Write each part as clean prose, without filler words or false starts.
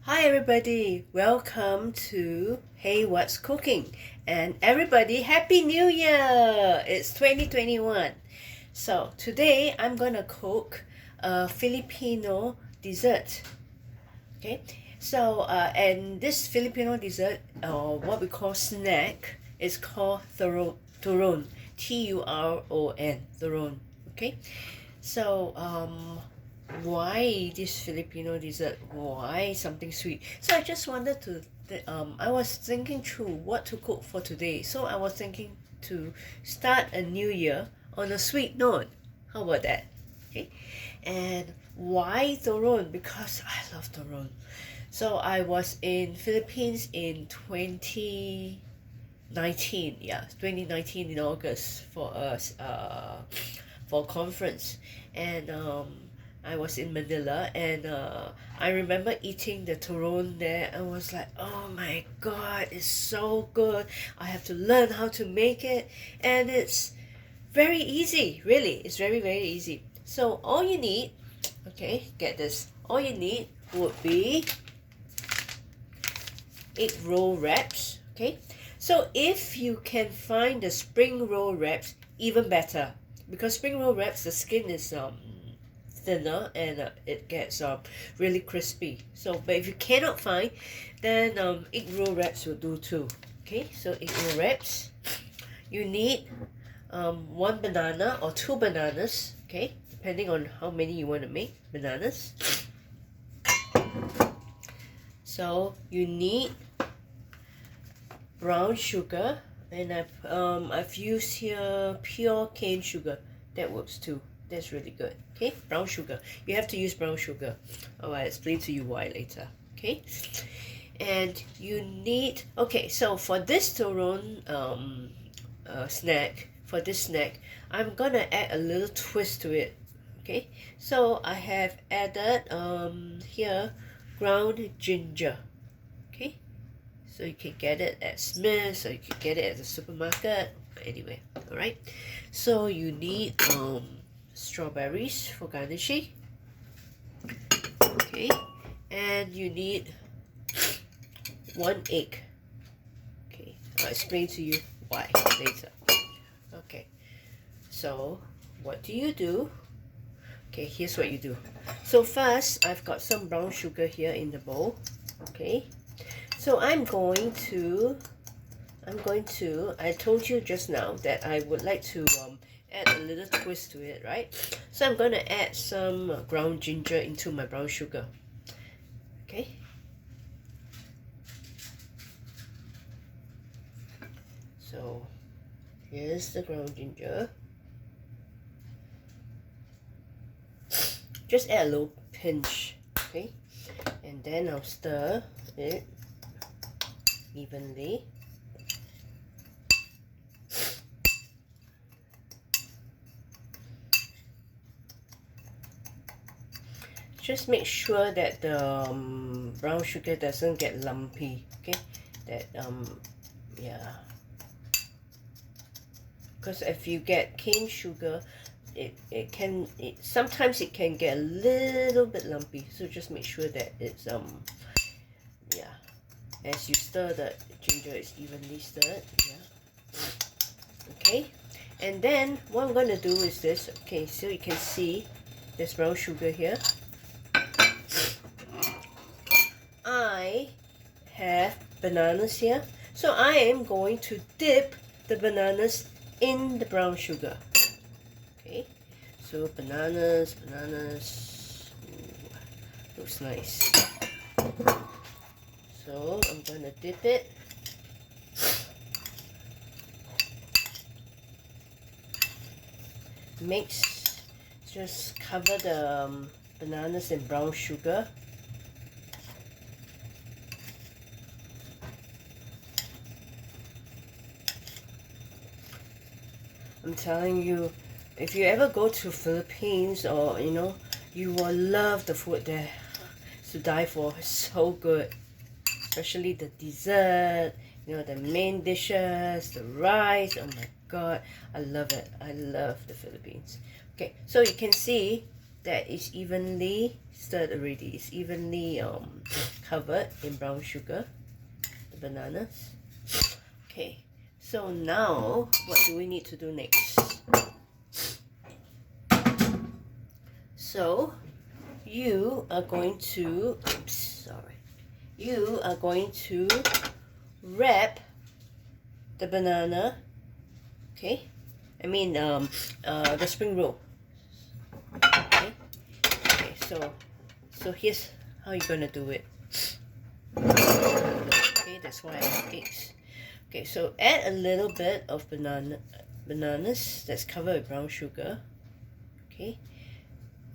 Hi everybody, welcome to Hey What's Cooking, and everybody Happy New Year! It's 2021. So today I'm gonna cook a Filipino dessert. Okay, so and this Filipino dessert, or what we call snack, is called Turon, Turon, Turon. Okay, so why this Filipino dessert? Why something sweet? So I just wanted to. I was thinking through what to cook for today. So I was thinking to start a new year on a sweet note. How about that? Okay, and why Turon? Because I love Turon. So I was in Philippines in 2019. Yeah, 2019 in August for a conference, and I was in Manila, and I remember eating the turon there. I was like, oh my god, it's so good. I have to learn how to make it, and it's very easy, really. It's very, very easy. So all you need, okay, get this. All you need would be egg roll wraps, okay? So if you can find the spring roll wraps, even better, because spring roll wraps, the skin is thinner, and it gets really crispy. So but if you cannot find, then egg roll wraps will do too. Okay, so egg roll wraps, you need one banana or two bananas, okay, depending on how many you want to make bananas. So you need brown sugar, and I've used here pure cane sugar. That works too. That's really good. Okay, brown sugar. You have to use brown sugar. I'll explain to you why later. Okay, and you need. Okay, so for this turon snack, I'm gonna add a little twist to it. Okay, so I have added here ground ginger. Okay, so you can get it at Smith's, or you can get it at the supermarket. Anyway, all right. So you need strawberries for garnishing. Okay, and you need one egg. Okay, I'll explain to you why later. Okay, so what do you do? Okay, here's what you do. So first, I've got some brown sugar here in the bowl. Okay, so I told you just now that I would like to add a little twist to it, right? So I'm going to add some ground ginger into my brown sugar. Okay. So here's the ground ginger. Just add a little pinch, okay? And then I'll stir it evenly. Just make sure that the brown sugar doesn't get lumpy, okay? That yeah, because if you get cane sugar, sometimes it can get a little bit lumpy. So just make sure that it's yeah, as you stir, the ginger is evenly stirred. Yeah, okay. And then what I'm going to do is this. Okay, so you can see there's brown sugar here. I have bananas here, so I am going to dip the bananas in the brown sugar. Okay, so bananas. Ooh, looks nice. So I'm gonna dip it. Just cover the bananas in brown sugar. I'm telling you, if you ever go to Philippines, or you will love the food there. It's to die for. It's so good, especially the dessert, the main dishes, the rice. Oh my god, I love it. I love the Philippines. Okay, so you can see that it's evenly stirred already. It's evenly covered in brown sugar, the bananas. Okay, so now what do we need to do next? So you are going to, you are going to wrap the banana, okay? I mean the spring roll. Okay, so here's how you're gonna do it. Okay, that's why I have eggs. Okay, so add a little bit of bananas that's covered with brown sugar. Okay,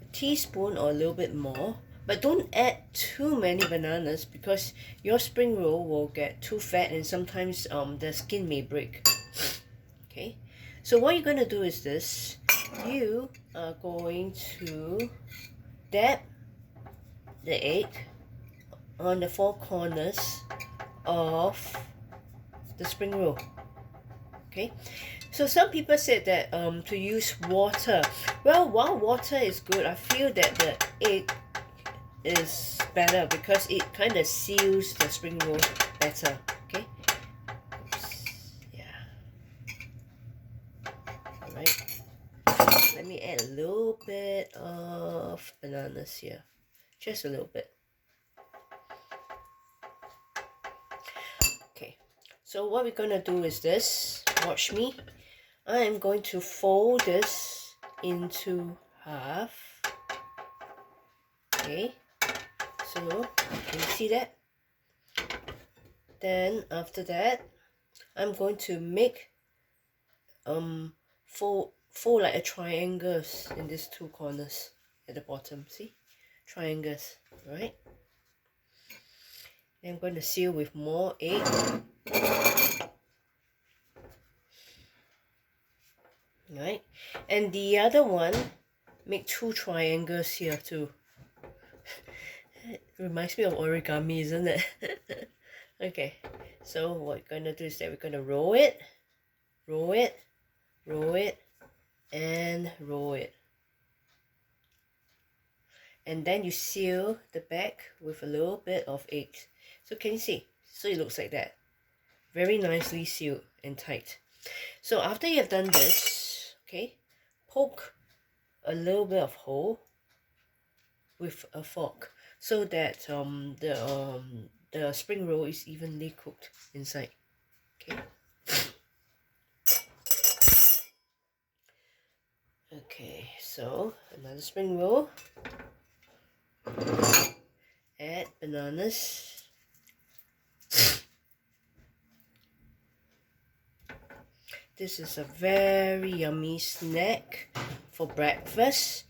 a teaspoon or a little bit more, but don't add too many bananas because your spring roll will get too fat and sometimes the skin may break. Okay, so what you're going to do is this. You are going to dab the egg on the four corners of the spring roll. Okay, so some people said that to use water. Well, while water is good, I feel that the egg is better because it kind of seals the spring roll better. Okay. Oops. Yeah. All right. Let me add a little bit of bananas here, just a little bit. Okay. So what we're gonna do is this. Watch me. I am going to fold this into half. Okay. So, can you see that? Then after that, I'm going to make fold like a triangles in these two corners at the bottom. See? Triangles, right? Then I'm going to seal with more egg. Right? And the other one, make two triangles here too. It reminds me of origami, isn't it? Okay, so what we're going to do is that we're going to roll it, roll it, roll it, and roll it. And then you seal the back with a little bit of egg. So can you see? So it looks like that. Very nicely sealed and tight. So after you have done this, okay, poke a little bit of hole with a fork so that the spring roll is evenly cooked inside. Okay. Okay, so another spring roll. Add bananas. This is a very yummy snack for breakfast.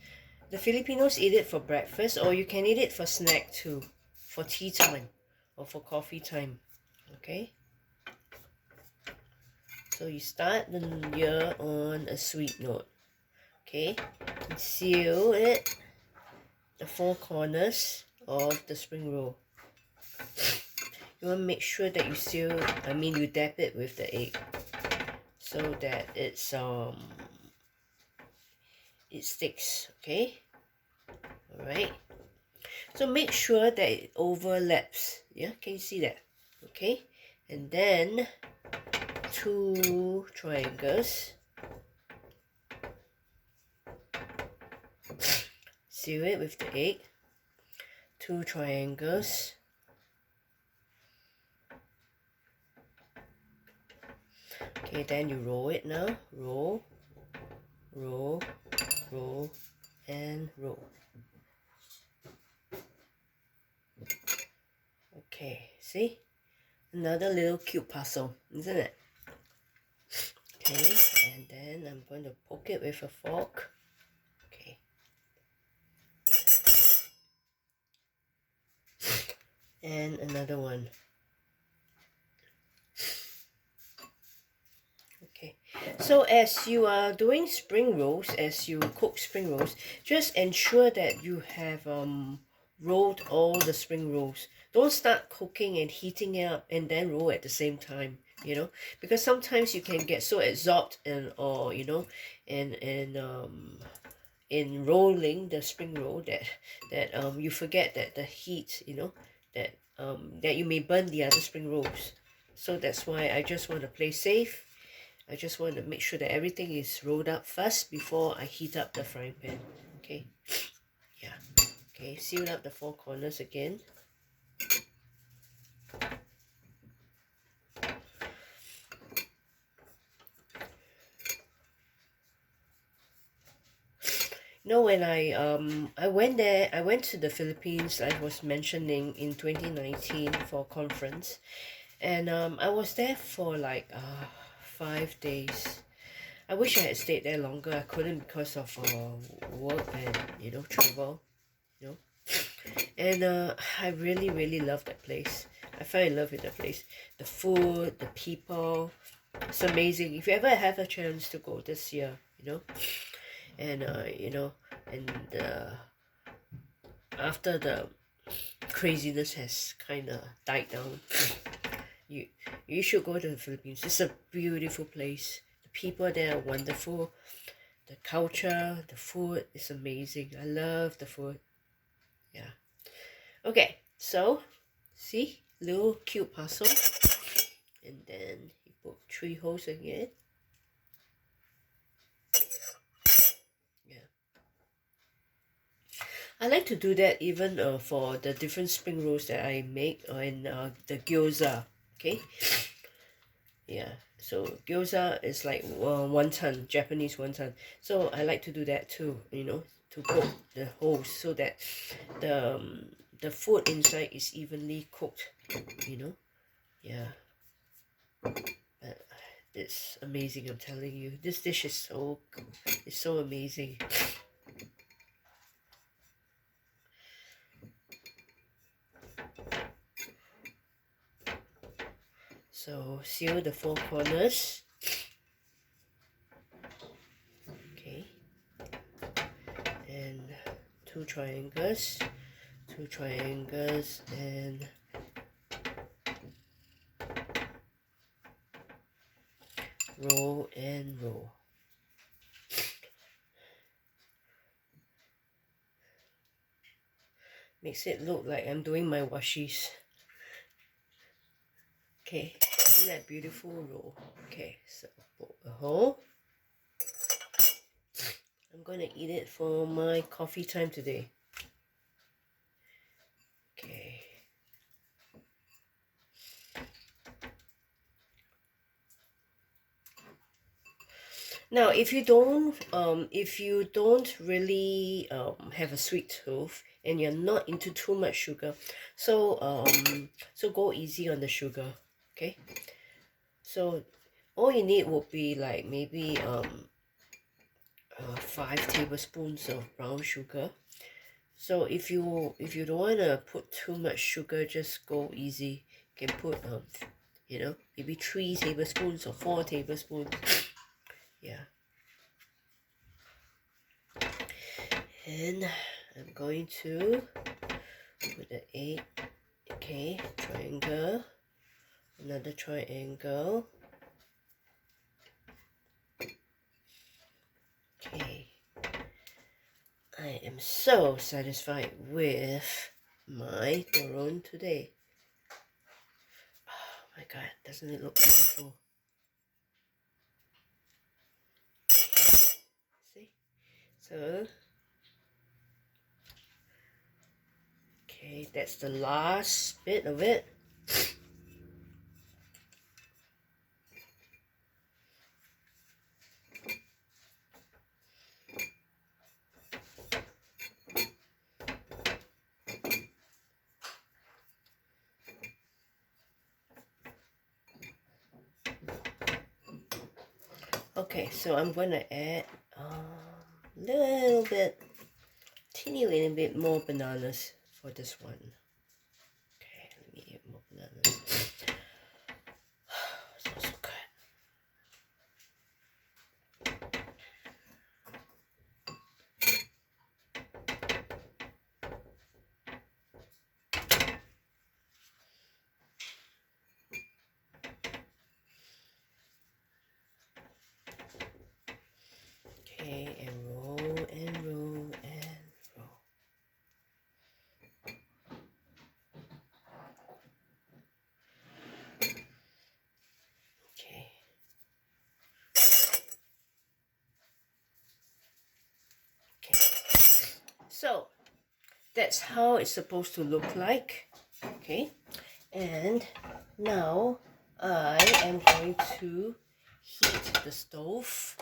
The Filipinos eat it for breakfast, or you can eat it for snack too, for tea time or for coffee time. Okay, so you start the year on a sweet note. Okay, and seal it, the four corners of the spring roll. You want to make sure that you seal, you dab it with the egg so that it sticks. Okay, all right, so make sure that it overlaps. Yeah, can you see that? Okay, and then two triangles, seal it with the egg, two triangles, okay, then you roll it now, roll, roll, roll, and roll. Okay, see? Another little cute puzzle, isn't it? Okay, and then I'm going to poke it with a fork. Okay. And another one. Okay, so as you are doing spring rolls, as you cook spring rolls, just ensure that you have rolled all the spring rolls. Don't start cooking and heating it up and then roll at the same time, you know, because sometimes you can get so absorbed in rolling the spring roll that you forget that the heat, that you may burn the other spring rolls. So that's why I just want to play safe. I just want to make sure that everything is rolled up first before I heat up the frying pan. Okay, yeah. Okay, seal up the four corners again. You know, when I went there, I went to the Philippines, I was mentioning, in 2019 for a conference, and I was there for like 5 days. I wish I had stayed there longer. I couldn't because of work and travel, you know. And I really love that place. I fell in love with the place. The food, the people, it's amazing. If you ever have a chance to go this year, and and after the craziness has kind of died down, you you should go to the Philippines. It's a beautiful place. The people there are wonderful. The culture, the food is amazing. I love the food. Yeah. Okay, so see, little cute parcel, and then you put 3 holes again. Yeah, I like to do that even for the different spring rolls that I make and the gyoza. Okay, yeah. So gyoza is like wonton, Japanese wonton. So I like to do that too. To poke the holes so that the food inside is evenly cooked. Yeah. It's amazing, I'm telling you. This dish is so amazing. So seal the 4 corners. Okay. And 2 triangles. 2 triangles and roll and roll. Makes it look like I'm doing my washies. Okay, isn't that beautiful roll? Okay, so poke a hole. I'm gonna eat it for my coffee time today. Okay. Now, if you don't really have a sweet tooth and you're not into too much sugar, so go easy on the sugar. Okay. So all you need would be like maybe 5 tablespoons of brown sugar. So if you don't want to put too much sugar, just go easy. You can put maybe 3 tablespoons or 4 tablespoons. Yeah. And I'm going to put the 8, okay, triangle, another triangle. Okay. I am so satisfied with my Turon today. Oh my god, doesn't it look beautiful? See? So, okay, that's the last bit of it. Okay, so I'm going to add teeny little bit more bananas for this one. Okay, let me add more bananas. Smells so good. Okay, and roll and roll and roll. that's how it's supposed to look like. Okay, and now I am going to heat the stove.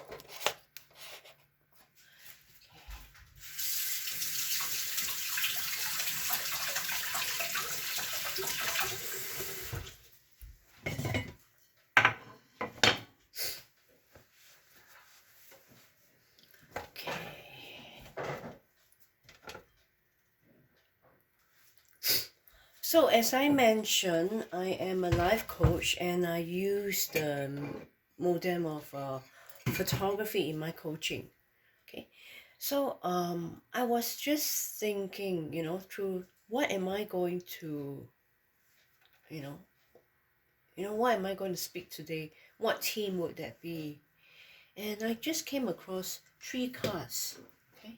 So as I mentioned, I am a life coach and I use the modem of photography in my coaching. Okay, so I was just thinking, through what am I going to, you know, what am I going to speak today? What theme would that be? And I just came across 3 cards, okay,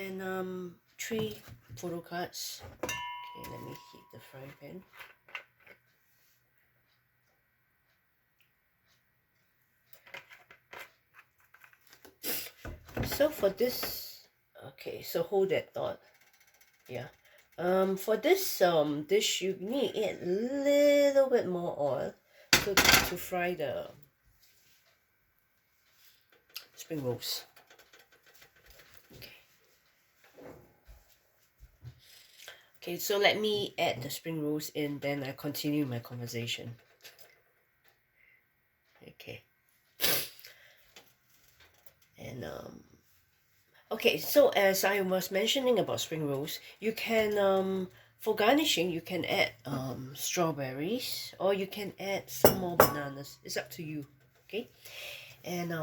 and 3 photo cards. Okay, let me heat the frying pan. So for this, okay, so hold that thought. Yeah. For this dish, you need a little bit more oil to fry the spring rolls. Okay. Okay, so let me add the spring rolls in, then I continue my conversation. Okay. And okay, so as I was mentioning about spring rolls, you can for garnishing you can add strawberries, or you can add some more bananas. It's up to you. Okay, and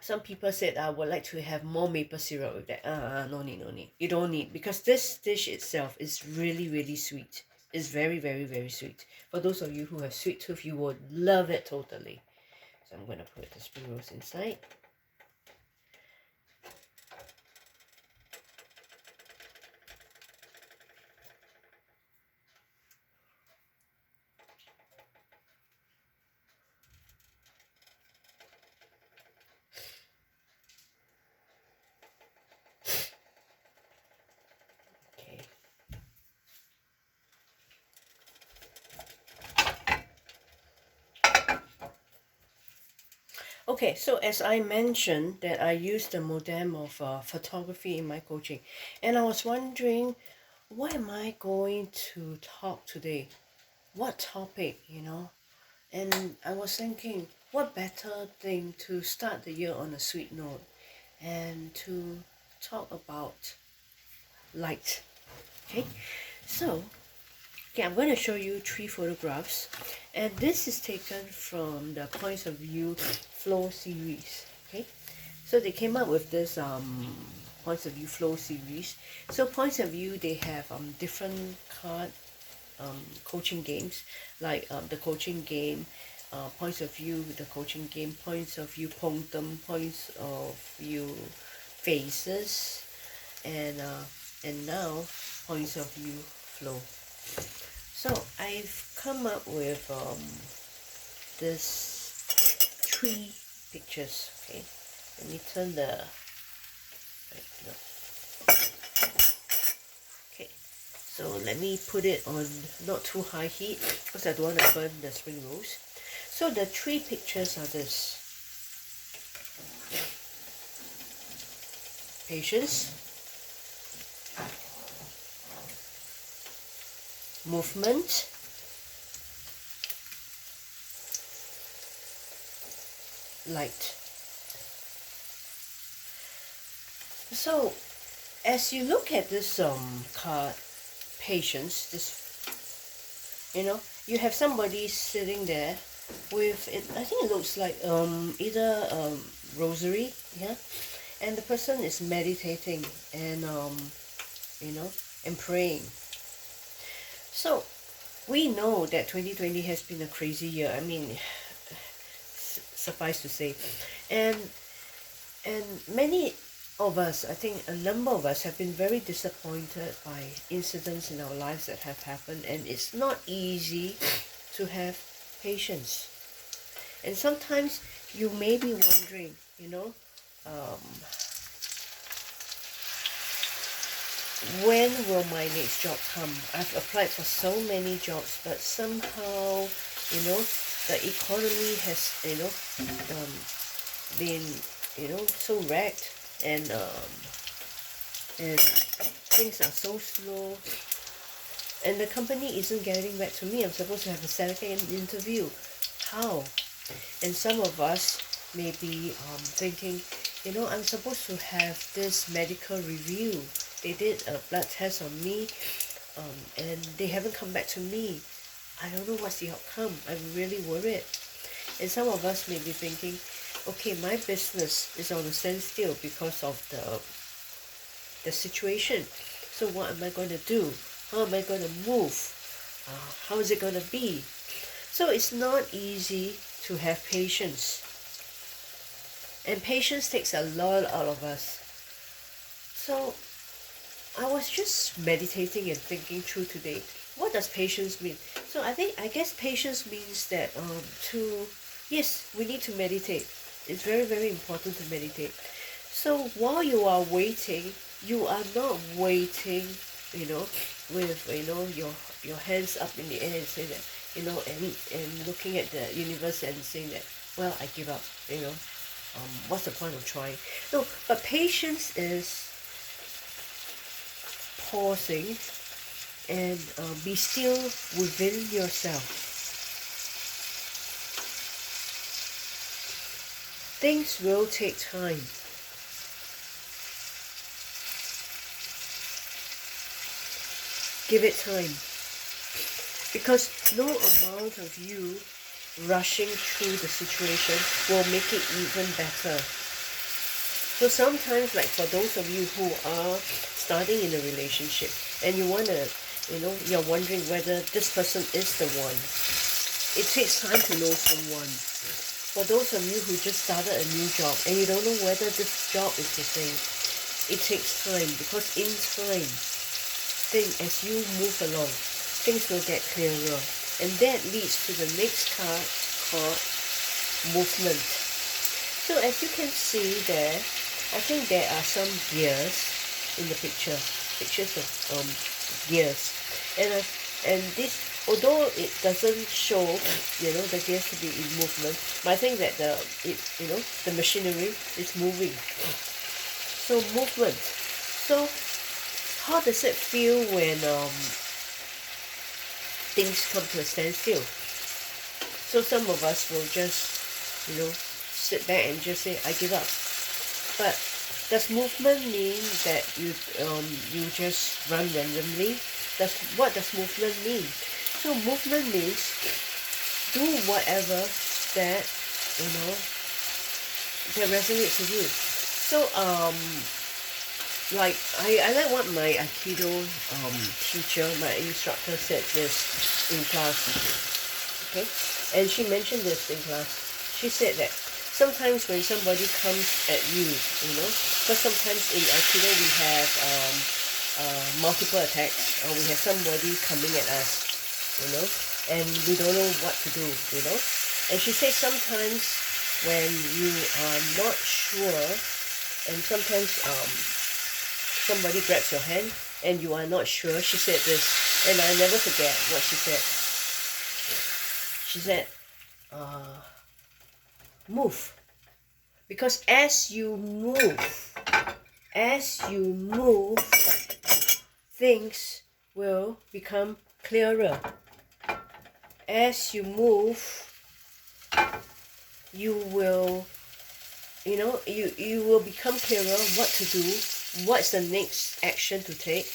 some people said I would like to have more maple syrup with that. No need, no need. You don't need, because this dish itself is really, really sweet. It's very, very, very sweet. For those of you who have sweet tooth, you would love it totally. So I'm going to put the spring rolls inside. Okay. Okay, so as I mentioned that I use the modem of photography in my coaching, and I was wondering, what am I going to talk today? What topic, And I was thinking, what better thing to start the year on a sweet note and to talk about light. Okay, so I'm going to show you 3 photographs, and this is taken from the Points of View Flow series. Okay, so they came up with this Points of View Flow series. So Points of View, they have different card coaching games, like the coaching game, Points of View, the coaching game, Points of View Punctum, Points of View Faces, and now Points of View Flow. So I've come up with this 3 pictures. Okay, let me turn the okay, so let me put it on not too high heat because I don't want to burn the spring rolls. So the 3 pictures are this: patience, movement, light. So as you look at this card, patience, this, you have somebody sitting there with it. I think it looks like either rosary, yeah, and the person is meditating and and praying. So we know that 2020 has been a crazy year. I mean, suffice to say, and many of us, I think a number of us, have been very disappointed by incidents in our lives that have happened, and it's not easy to have patience. And sometimes you may be wondering, when will my next job come? I've applied for so many jobs, but somehow, the economy has, been, so wrecked, and things are so slow, and the company isn't getting back to me. I'm supposed to have a second interview. How? And some of us may be thinking, I'm supposed to have this medical review. They did a blood test on me, and they haven't come back to me. I don't know what's the outcome. I'm really worried. And some of us may be thinking, okay, my business is on a standstill because of the situation. So what am I going to do? How am I going to move? How is it going to be? So it's not easy to have patience. And patience takes a lot out of us. So I was just meditating and thinking through today. What does patience mean? So I guess patience means that yes, we need to meditate. It's very, very important to meditate. So while you are waiting, you are not waiting, with your hands up in the air and say that, and looking at the universe and saying that, well, I give up, what's the point of trying? No, but patience is pausing and be still within yourself. Things will take time. Give it time. Because no amount of you rushing through the situation will make it even better. So sometimes, like for those of you who are starting in a relationship and you want to, you're wondering whether this person is the one. It takes time to know someone. For those of you who just started a new job and you don't know whether this job is the thing, it takes time, because in time, as you move along, things will get clearer. And that leads to the next card called movement. So as you can see there, I think there are some gears in the pictures of gears, and this, although it doesn't show the gears to be in movement, but I think that the machinery is moving. So movement. So how does it feel when things come to a standstill? So some of us will just sit back and just say, I give up. But does movement mean that you just run randomly? What does movement mean? So movement means do whatever that that resonates with you. So like I like what my Aikido teacher, my instructor, said this in class. Okay, and she mentioned this in class. She said that sometimes when somebody comes at you, because sometimes in Aikido we have multiple attacks, or we have somebody coming at us, and we don't know what to do, And she said sometimes when you are not sure, and sometimes somebody grabs your hand and you are not sure, she said this, and I never forget what she said. She said, move. Because as you move, things will become clearer. As you move, you will become clearer what to do, what's the next action to take,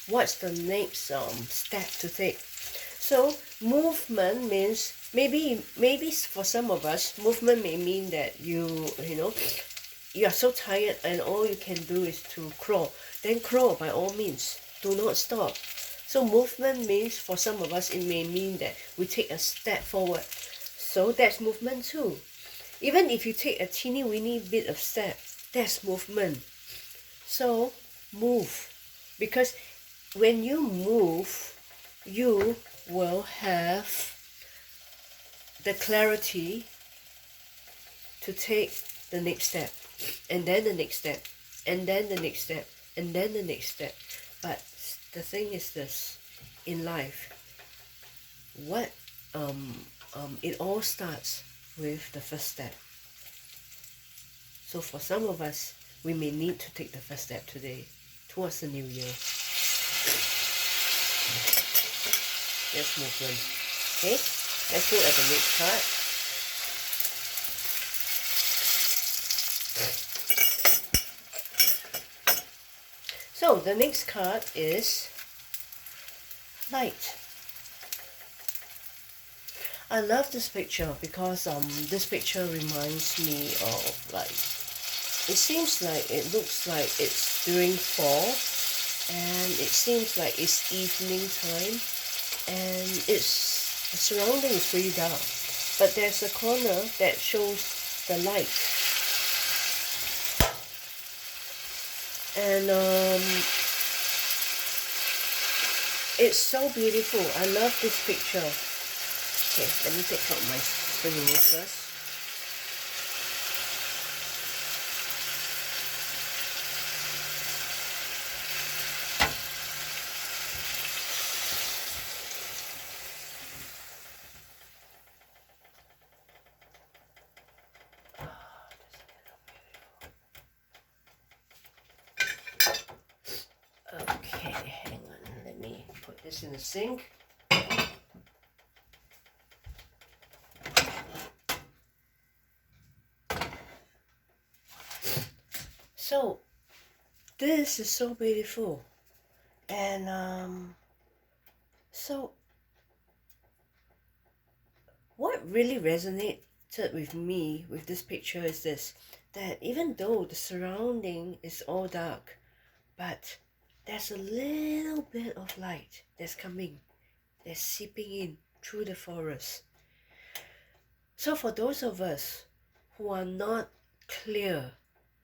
what's the next step to take. So movement means, maybe for some of us, movement may mean that you are so tired and all you can do is to crawl. Then crawl by all means. Do not stop. So movement means, for some of us, it may mean that we take a step forward. So that's movement too. Even if you take a teeny weeny bit of step, that's movement. So move. Because when you move, you will have the clarity to take the next step, and then the next step, and then the next step, and then the next step. But the thing is this, in life, what it all starts with the first step. So for some of us, we may need to take the first step today towards the new year. There's movement. Okay, let's look at the next card. So the next card is light. I love this picture because this picture reminds me of, like, it seems like it looks like it's during fall, and it seems like it's evening time, and the surrounding is pretty dark, but there's a corner that shows the light. And it's so beautiful. I love this picture. Okay, let me take out my spring roll first. Okay, hang on. Let me put this in the sink. So, this is so beautiful. And so what really resonated with me with this picture is this, that even though the surrounding is all dark, but there's a little bit of light that's coming, that's seeping in through the forest. So for those of us who are not clear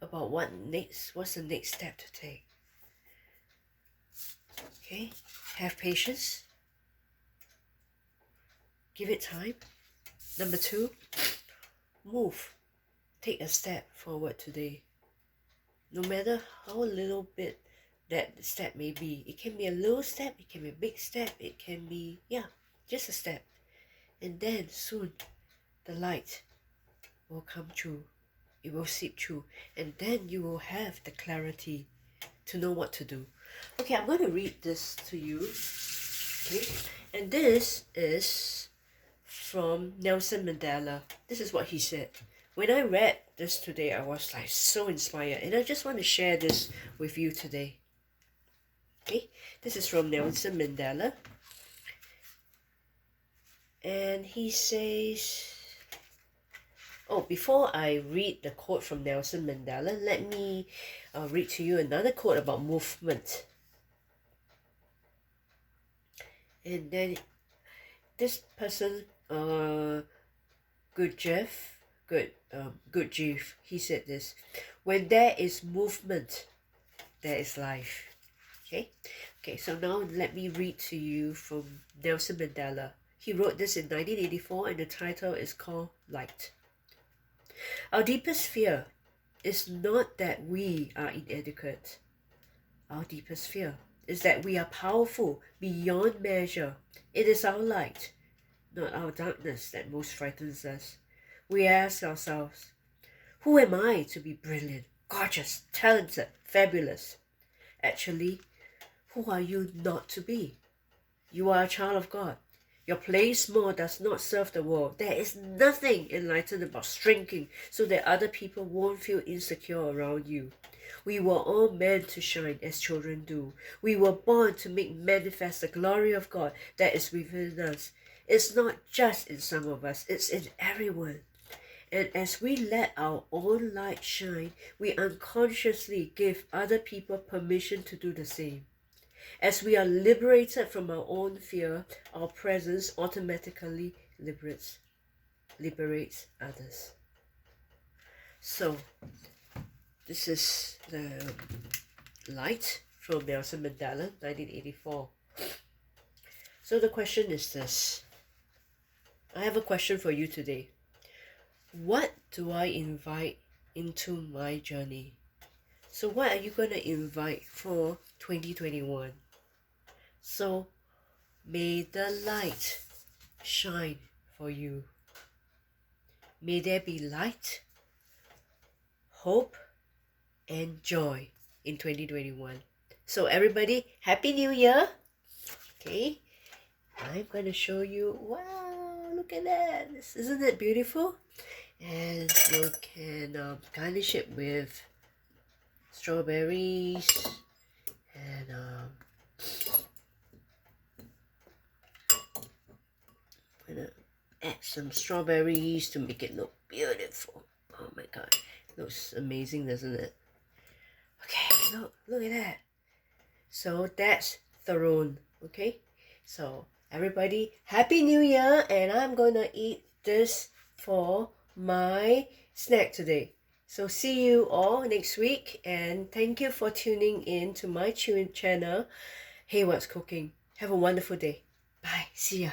about what's the next step to take, okay, have patience, give it time. Number 2, move, take a step forward today. No matter how little bit that step may be. It can be a little step, it can be a big step, it can be, just a step. And then soon, the light will come through. It will seep through. And then you will have the clarity to know what to do. Okay, I'm going to read this to you. Okay, and this is from Nelson Mandela. This is what he said. When I read this today, I was like so inspired, and I just want to share this with you today. Okay, this is from Nelson Mandela, and he says, before I read the quote from Nelson Mandela, let me read to you another quote about movement. And then this person, Gurdjieff, he said this: when there is movement, there is life. Okay, so now let me read to you from Nelson Mandela. He wrote this in 1984, and the title is called Light. Our deepest fear is not that we are inadequate. Our deepest fear is that we are powerful beyond measure. It is our light, not our darkness, that most frightens us. We ask ourselves, who am I to be brilliant, gorgeous, talented, fabulous? Actually, who are you not to be? You are a child of God. Your play small does not serve the world. There is nothing enlightened about shrinking so that other people won't feel insecure around you. We were all meant to shine as children do. We were born to make manifest the glory of God that is within us. It's not just in some of us, it's in everyone. And as we let our own light shine, we unconsciously give other people permission to do the same. As we are liberated from our own fear, our presence automatically liberates others. So, this is the light from Nelson Mandela, 1984. So the question is this. I have a question for you today. What do I invite into my journey? So what are you going to invite for 2021. So may the light shine for you. May there be light, hope, and joy in 2021. So everybody, Happy New Year. Okay, I'm going to show you. Wow, look at that. Isn't it beautiful? And you can garnish it with strawberries and I'm gonna add some strawberries to make it look beautiful. Oh my god, looks amazing, doesn't it? Okay, look at that. So that's Turon. Okay, so everybody, Happy New Year, and I'm gonna eat this for my snack today. So see you all next week, and thank you for tuning in to my channel, Hey What's Cooking. Have a wonderful day. Bye. See ya.